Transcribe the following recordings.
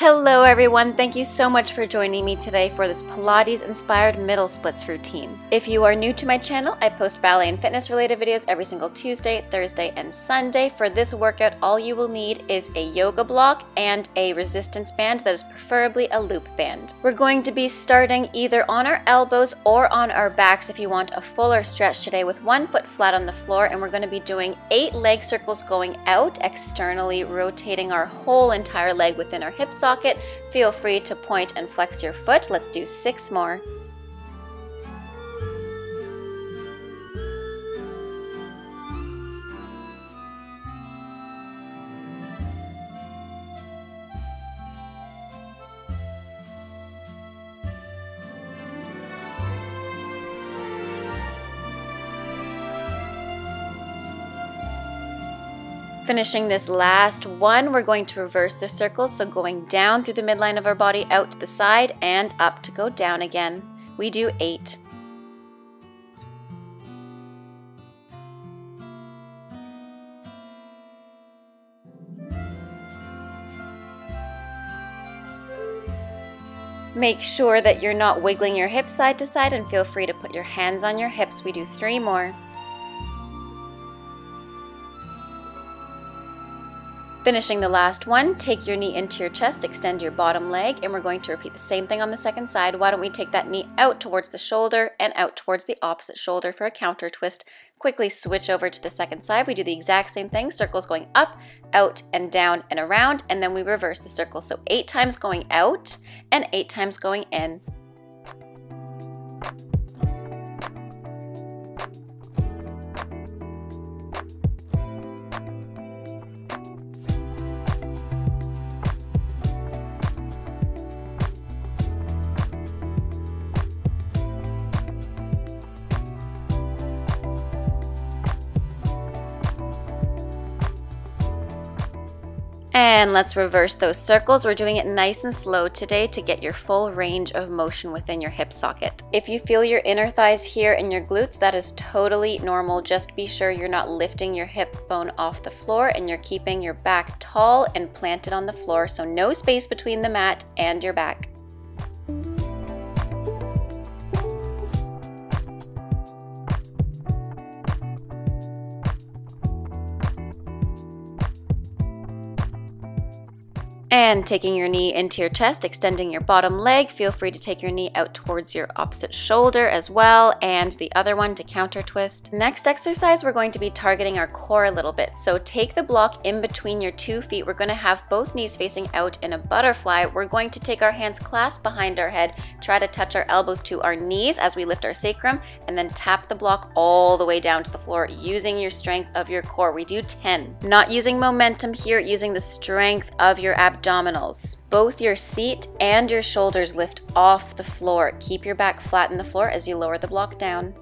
Hello everyone, thank you so much for joining me today for this Pilates-inspired middle splits routine. If you are new to my channel, I post ballet and fitness related videos every single Tuesday, Thursday, and Sunday. For this workout, all you will need is a yoga block and a resistance band that is preferably a loop band. We're going to be starting either on our elbows or on our backs if you want a fuller stretch today with one foot flat on the floor, and we're going to be doing 8 leg circles going out, externally rotating our whole entire leg within our hip socket. Feel free to point and flex your foot. Let's do 6 more. Finishing this last one, we're going to reverse the circle, so going down through the midline of our body, out to the side, and up to go down again. We do 8. Make sure that you're not wiggling your hips side to side, and feel free to put your hands on your hips. We do 3 more. Finishing the last one, take your knee into your chest, extend your bottom leg, and we're going to repeat the same thing on the second side. Why don't we take that knee out towards the shoulder and out towards the opposite shoulder for a counter twist. Quickly switch over to the second side. We do the exact same thing, circles going up, out, and down and around, and then we reverse the circle. So 8 times going out and 8 times going in. And let's reverse those circles. We're doing it nice and slow today to get your full range of motion within your hip socket. If you feel your inner thighs here and your glutes, that is totally normal. Just be sure you're not lifting your hip bone off the floor and you're keeping your back tall and planted on the floor, so no space between the mat and your back. And taking your knee into your chest, extending your bottom leg, feel free to take your knee out towards your opposite shoulder as well, and the other one to counter twist. Next exercise, we're going to be targeting our core a little bit. So take the block in between your 2 feet. We're going to have both knees facing out in a butterfly. We're going to take our hands clasped behind our head, try to touch our elbows to our knees as we lift our sacrum, and then tap the block all the way down to the floor using your strength of your core. We do 10. Not using momentum here, using the strength of your abdominals. Both your seat and your shoulders lift off the floor. Keep your back flat in the floor as you lower the block down.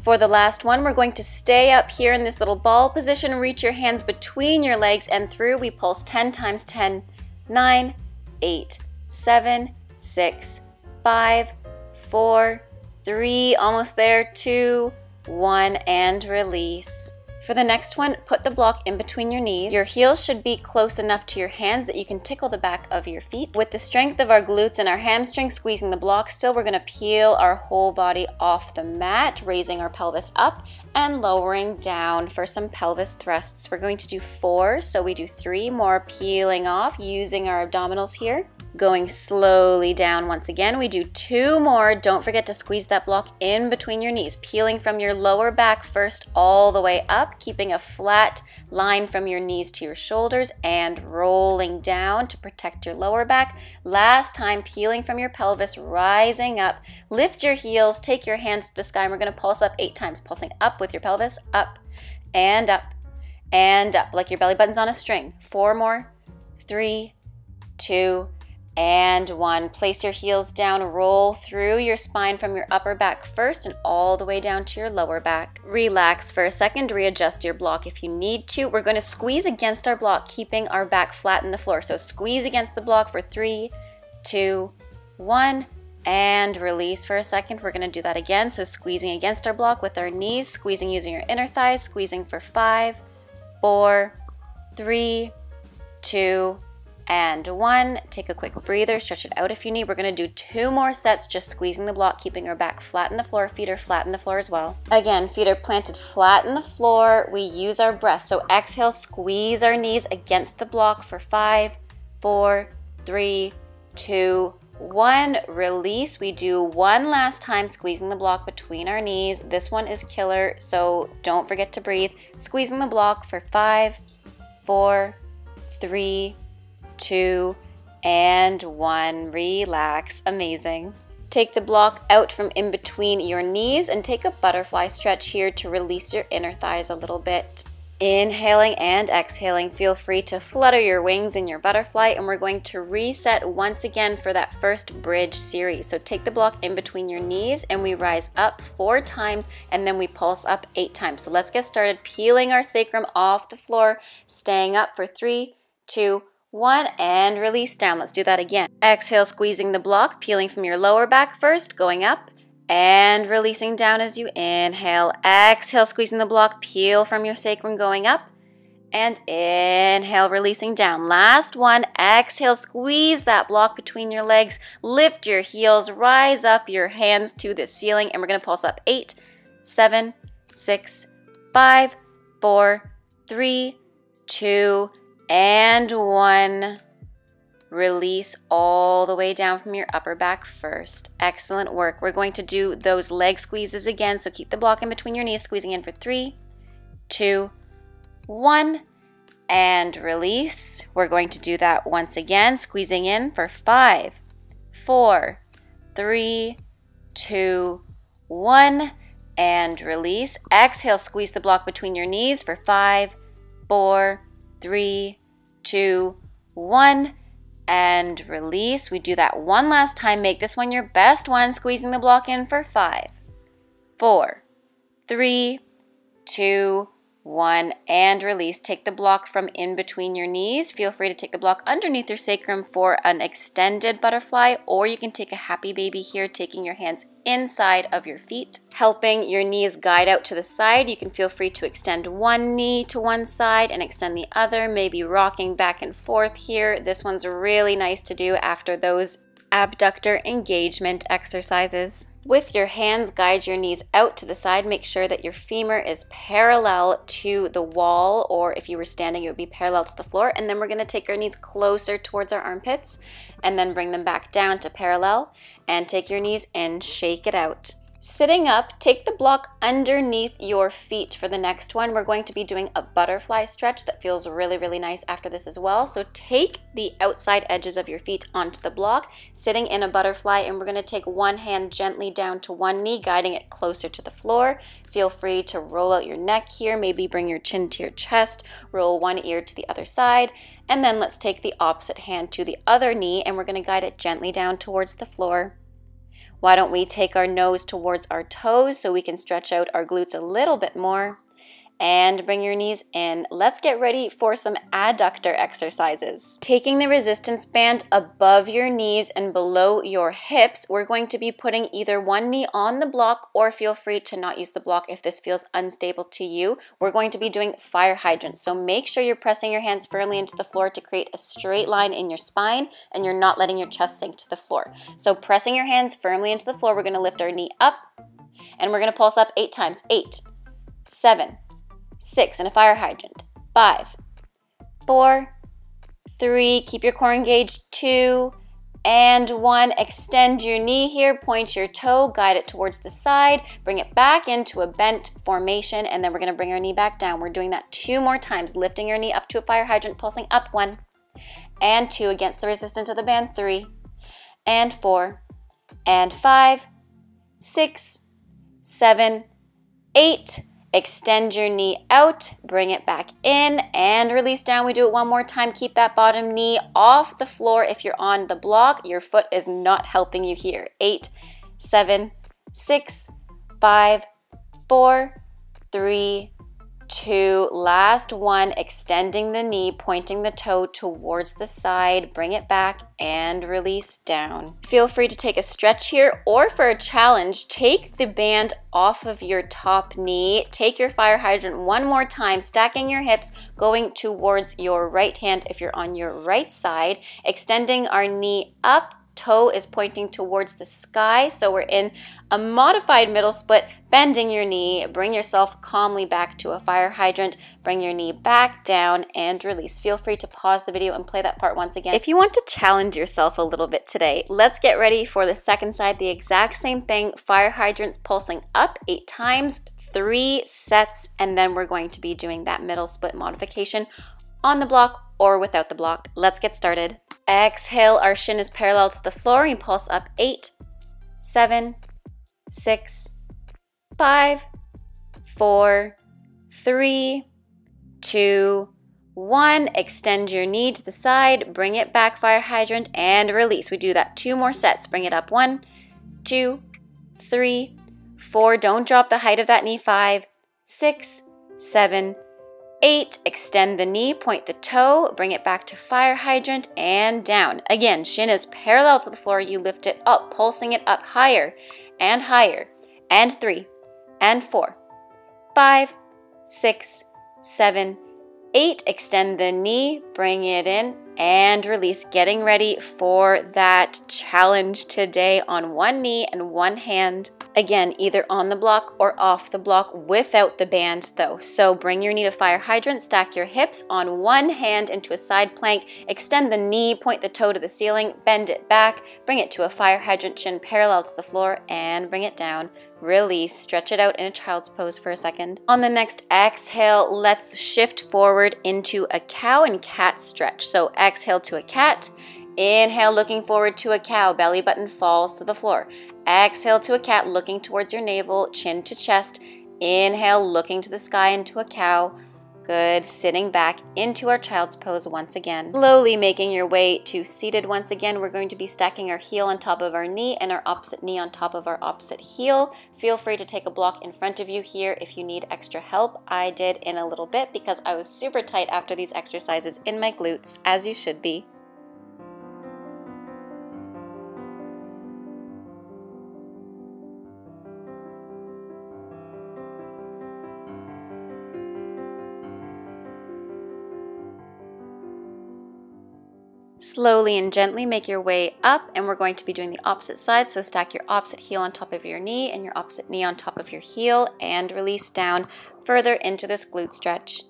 For the last one, we're going to stay up here in this little ball position, reach your hands between your legs and through. We pulse 10 times 10, 9, 8, 7, 6, 5, 4, 3, almost there, 2, 1, and release. For the next one, put the block in between your knees. Your heels should be close enough to your hands that you can tickle the back of your feet. With the strength of our glutes and our hamstrings squeezing the block still, we're going to peel our whole body off the mat, raising our pelvis up and lowering down for some pelvis thrusts. We're going to do 4, so we do 3 more peeling off using our abdominals here. Going slowly down once again. We do 2 more. Don't forget to squeeze that block in between your knees, peeling from your lower back first all the way up, keeping a flat line from your knees to your shoulders and rolling down to protect your lower back. Last time, peeling from your pelvis, rising up. Lift your heels, take your hands to the sky, and we're going to pulse up 8 times, pulsing up with your pelvis, up and up and up, like your belly button's on a string. 4 more, 3, 2, and 1. Place your heels down, roll through your spine from your upper back first and all the way down to your lower back. Relax for a second, readjust your block if you need to. We're going to squeeze against our block, keeping our back flat in the floor. So squeeze against the block for 3, 2, 1, and release for a second. We're going to do that again. So squeezing against our block with our knees, squeezing using your inner thighs, squeezing for 5, 4, 3, 2, and 1. Take a quick breather, stretch it out if you need. We're going to do 2 more sets, just squeezing the block, keeping our back flat in the floor. Feet are flat in the floor as well. Again, feet are planted flat in the floor. We use our breath. So exhale, squeeze our knees against the block for 5, 4, 3, 2, 1. Release. We do 1 last time, squeezing the block between our knees. This one is killer, so don't forget to breathe. Squeezing the block for 5, 4, 3, 2, and 1. Relax. Amazing. Take the block out from in between your knees and take a butterfly stretch here to release your inner thighs a little bit. Inhaling and exhaling. Feel free to flutter your wings in your butterfly, and we're going to reset once again for that first bridge series. So take the block in between your knees and we rise up 4 times and then we pulse up 8 times. So let's get started peeling our sacrum off the floor, staying up for 3, 2, 1, and release down. Let's do that again. Exhale, squeezing the block, peeling from your lower back first, going up, and releasing down as you inhale. Exhale, squeezing the block, peel from your sacrum, going up, and inhale, releasing down. Last one. Exhale, squeeze that block between your legs, lift your heels, rise up your hands to the ceiling, and we're going to pulse up 8, 7, 6, 5, 4, 3, 2, and 1. Release all the way down from your upper back first. Excellent work. We're going to do those leg squeezes again, so keep the block in between your knees, squeezing in for 3, 2, 1, and release. We're going to do that once again, squeezing in for 5, 4, 3, 2, 1, and release. Exhale, squeeze the block between your knees for 5, 4, 3, 2, 1, and release. We do that one last time. Make this one your best one, squeezing the block in for 5, 4, 3, 2, 1, and release. Take the block from in between your knees. Feel free to take the block underneath your sacrum for an extended butterfly, or you can take a happy baby here, taking your hands inside of your feet, helping your knees guide out to the side. You can feel free to extend one knee to one side and extend the other, maybe rocking back and forth here. This one's really nice to do after those abductor engagement exercises. With your hands, guide your knees out to the side. Make sure that your femur is parallel to the wall, or if you were standing, it would be parallel to the floor. And then we're going to take our knees closer towards our armpits and then bring them back down to parallel, and take your knees in, shake it out. Sitting up, take the block underneath your feet for the next one. We're going to be doing a butterfly stretch that feels really, really nice after this as well. So take the outside edges of your feet onto the block, sitting in a butterfly, and we're going to take one hand gently down to one knee, guiding it closer to the floor. Feel free to roll out your neck here, maybe bring your chin to your chest, roll one ear to the other side, and then let's take the opposite hand to the other knee, and we're going to guide it gently down towards the floor. Why don't we take our nose towards our toes so we can stretch out our glutes a little bit more, and bring your knees in. Let's get ready for some adductor exercises. Taking the resistance band above your knees and below your hips, we're going to be putting either one knee on the block, or feel free to not use the block if this feels unstable to you. We're going to be doing fire hydrants, so make sure you're pressing your hands firmly into the floor to create a straight line in your spine, and you're not letting your chest sink to the floor. So pressing your hands firmly into the floor, we're going to lift our knee up, and we're going to pulse up 8 times. 8, 7, 6, and a fire hydrant. 5, 4, 3, keep your core engaged. 2, and 1. Extend your knee here, point your toe, guide it towards the side, bring it back into a bent formation, and then we're going to bring our knee back down. We're doing that 2 more times, lifting your knee up to a fire hydrant, pulsing up. 1, and 2 against the resistance of the band. 3, and 4, and 5, 6, 7, 8, Extend your knee out, bring it back in, and release down. We do it one more time. Keep that bottom knee off the floor. If you're on the block, your foot is not helping you here. 8, 7, 6, 5, 4, 3, 2, last one, extending the knee, pointing the toe towards the side, bring it back and release down. Feel free to take a stretch here, or for a challenge, take the band off of your top knee, take your fire hydrant one more time, stacking your hips, going towards your right hand if you're on your right side, extending our knee up, toe is pointing towards the sky, so we're in a modified middle split, bending your knee, bring yourself calmly back to a fire hydrant, bring your knee back down and release. Feel free to pause the video and play that part once again. If you want to challenge yourself a little bit today, let's get ready for the second side, the exact same thing, fire hydrants pulsing up 8 times, 3 sets, and then we're going to be doing that middle split modification on the block or without the block. Let's get started. Exhale, our shin is parallel to the floor. You pulse up 8, 7, 6, 5, 4, 3, 2, 1. Extend your knee to the side, bring it back, fire hydrant, and release. We do that 2 more sets. Bring it up 1, 2, 3, 4. Don't drop the height of that knee. 5, 6, 7, 8, extend the knee, point the toe, bring it back to fire hydrant and down. Again, shin is parallel to the floor. You lift it up, pulsing it up higher and higher. And 3, and 4, 5, 6, 7, 8. Extend the knee, bring it in and release. Getting ready for that challenge today on one knee and one hand. Again, either on the block or off the block without the band though. So bring your knee to fire hydrant, stack your hips on one hand into a side plank, extend the knee, point the toe to the ceiling, bend it back, bring it to a fire hydrant, chin parallel to the floor, and bring it down. Release, stretch it out in a child's pose for a second. On the next exhale, let's shift forward into a cow and cat stretch. So exhale to a cat, inhale looking forward to a cow, belly button falls to the floor. Exhale to a cat, looking towards your navel, chin to chest. Inhale, looking to the sky into a cow. Good. Sitting back into our child's pose once again. Slowly making your way to seated once again. We're going to be stacking our heel on top of our knee and our opposite knee on top of our opposite heel. Feel free to take a block in front of you here if you need extra help. I did in a little bit because I was super tight after these exercises in my glutes, as you should be. Slowly and gently make your way up, and we're going to be doing the opposite side. So stack your opposite heel on top of your knee and your opposite knee on top of your heel and release down further into this glute stretch.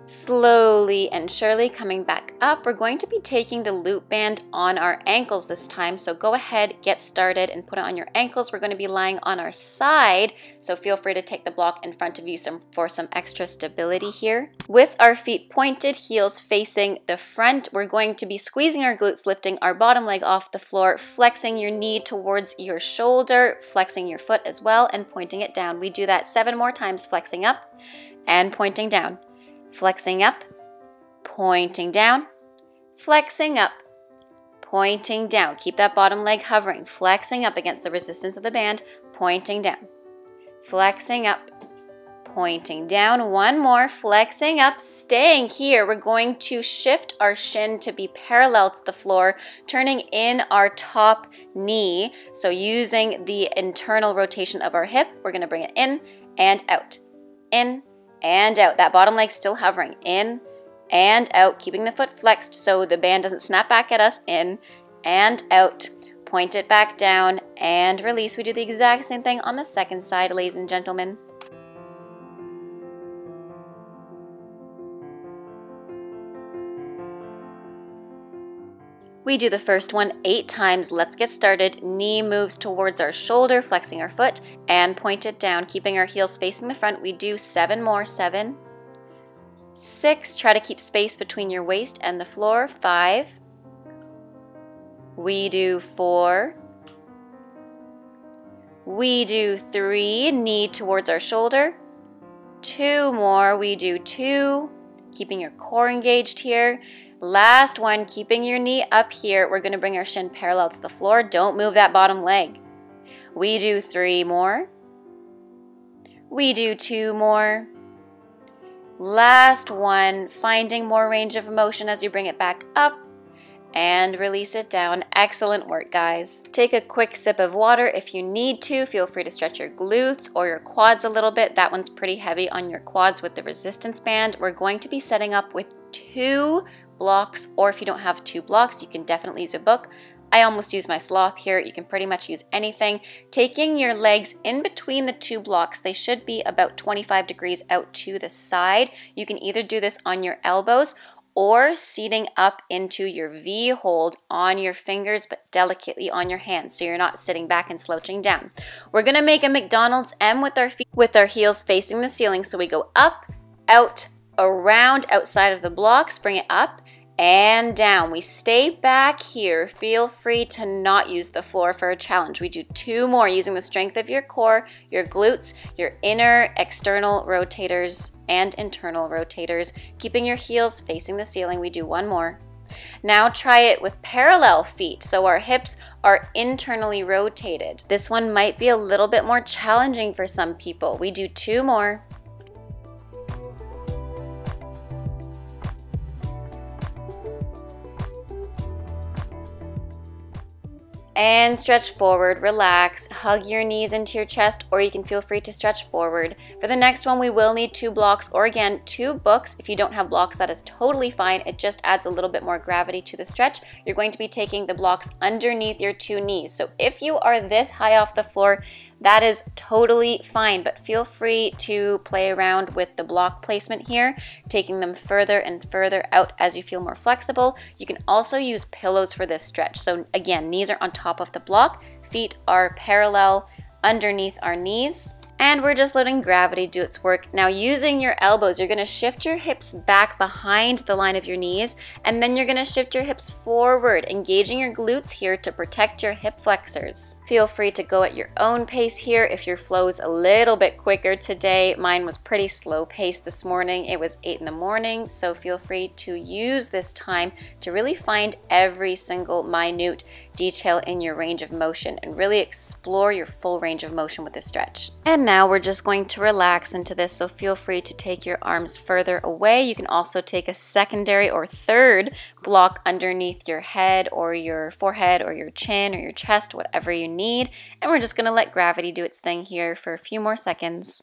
Slowly and surely coming back up, we're going to be taking the loop band on our ankles this time. So go ahead, get started and put it on your ankles. We're going to be lying on our side, so feel free to take the block in front of you for some extra stability here. With our feet pointed, heels facing the front, we're going to be squeezing our glutes, lifting our bottom leg off the floor, flexing your knee towards your shoulder, flexing your foot as well, and pointing it down. We do that 7 more times, flexing up and pointing down. Flexing up, pointing down, flexing up, pointing down. Keep that bottom leg hovering, flexing up against the resistance of the band, pointing down, flexing up, pointing down. One more, flexing up, staying here. We're going to shift our shin to be parallel to the floor, turning in our top knee. So using the internal rotation of our hip, we're going to bring it in and out, in and out. That bottom leg still hovering, in and out, keeping the foot flexed so the band doesn't snap back at us, in and out. Point it back down and release. We do the exact same thing on the second side, ladies and gentlemen. We do the first one 8 times. Let's get started. Knee moves towards our shoulder, flexing our foot, and point it down, keeping our heels facing the front. We do 7 more. 7, 6. Try to keep space between your waist and the floor. 5. We do 4, We do 3, knee towards our shoulder. 2 more, we do 2, keeping your core engaged here. Last one, keeping your knee up here. We're going to bring our shin parallel to the floor. Don't move that bottom leg. We do 3 more. We do 2 more. Last one, finding more range of motion as you bring it back up and release it down. Excellent work, guys. Take a quick sip of water if you need to. Feel free to stretch your glutes or your quads a little bit. That one's pretty heavy on your quads with the resistance band. We're going to be setting up with 2 blocks, or if you don't have 2 blocks, you can definitely use a book. I almost use my sloth here. You can pretty much use anything. Taking your legs in between the 2 blocks, they should be about 25 degrees out to the side. You can either do this on your elbows or seating up into your V hold on your fingers, but delicately on your hands, so you're not sitting back and slouching down. We're gonna make a McDonald's M with our feet, with our heels facing the ceiling. So we go up, out, around, outside of the blocks, bring it up, and down. We stay back here. Feel free to not use the floor for a challenge. We do 2 more using the strength of your core, your glutes, your inner external rotators and internal rotators, keeping your heels facing the ceiling. We do 1 more. Now try it with parallel feet, so our hips are internally rotated. This one might be a little bit more challenging for some people. We do 2 more. And stretch forward, relax, hug your knees into your chest, or you can feel free to stretch forward. For the next one, we will need 2 blocks, or again, 2 books. If you don't have blocks, that is totally fine. It just adds a little bit more gravity to the stretch. You're going to be taking the blocks underneath your 2 knees. So if you are this high off the floor, that is totally fine, but feel free to play around with the block placement here, taking them further and further out as you feel more flexible. You can also use pillows for this stretch. So again, knees are on top of the block, feet are parallel underneath our knees. And we're just letting gravity do its work. Now using your elbows, you're gonna shift your hips back behind the line of your knees, and then you're gonna shift your hips forward, engaging your glutes here to protect your hip flexors. Feel free to go at your own pace here if your flow's a little bit quicker today. Mine was pretty slow paced this morning. It was 8 in the morning, so feel free to use this time to really find every single minute detail in your range of motion and really explore your full range of motion with this stretch. And now we're just going to relax into this, so feel free to take your arms further away. You can also take a secondary or third block underneath your head or your forehead or your chin or your chest, whatever you need. And we're just going to let gravity do its thing here for a few more seconds.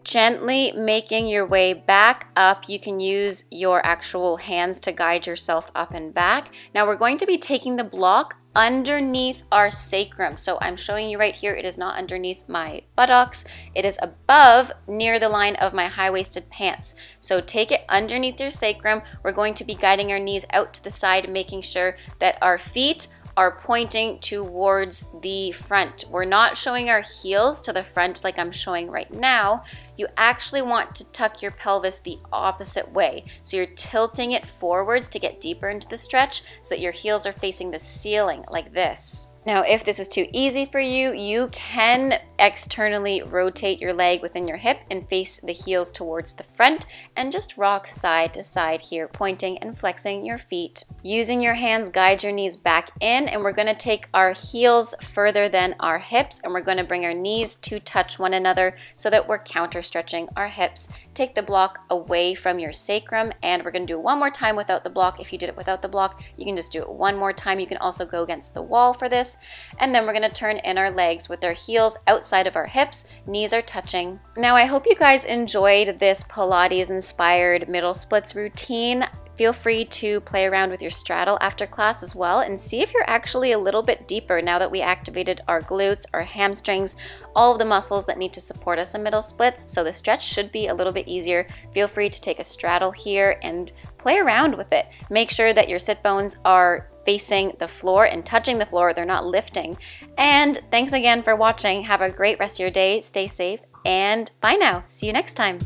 Gently making your way back up. You can use your actual hands to guide yourself up and back. Now we're going to be taking the block underneath our sacrum. So I'm showing you right here, it is not underneath my buttocks. It is above, near the line of my high-waisted pants. So take it underneath your sacrum. We're going to be guiding our knees out to the side, making sure that our feet are pointing towards the front. We're not showing our heels to the front like I'm showing right now. You actually want to tuck your pelvis the opposite way. So you're tilting it forwards to get deeper into the stretch so that your heels are facing the ceiling like this. Now, if this is too easy for you, you can externally rotate your leg within your hip and face the heels towards the front and just rock side to side here, pointing and flexing your feet. Using your hands, guide your knees back in, and we're going to take our heels further than our hips, and we're going to bring our knees to touch one another so that we're counter stretching our hips. Take the block away from your sacrum, and we're going to do it one more time without the block. If you did it without the block, you can just do it one more time. You can also go against the wall for this. And then we're going to turn in our legs with our heels outside of our hips, knees are touching. Now I hope you guys enjoyed this Pilates inspired middle splits routine. Feel free to play around with your straddle after class as well and see if you're actually a little bit deeper now that we activated our glutes, our hamstrings, all of the muscles that need to support us in middle splits. So the stretch should be a little bit easier. Feel free to take a straddle here and play around with it. Make sure that your sit bones are facing the floor and touching the floor. They're not lifting. And thanks again for watching. Have a great rest of your day. Stay safe And bye now. See you next time.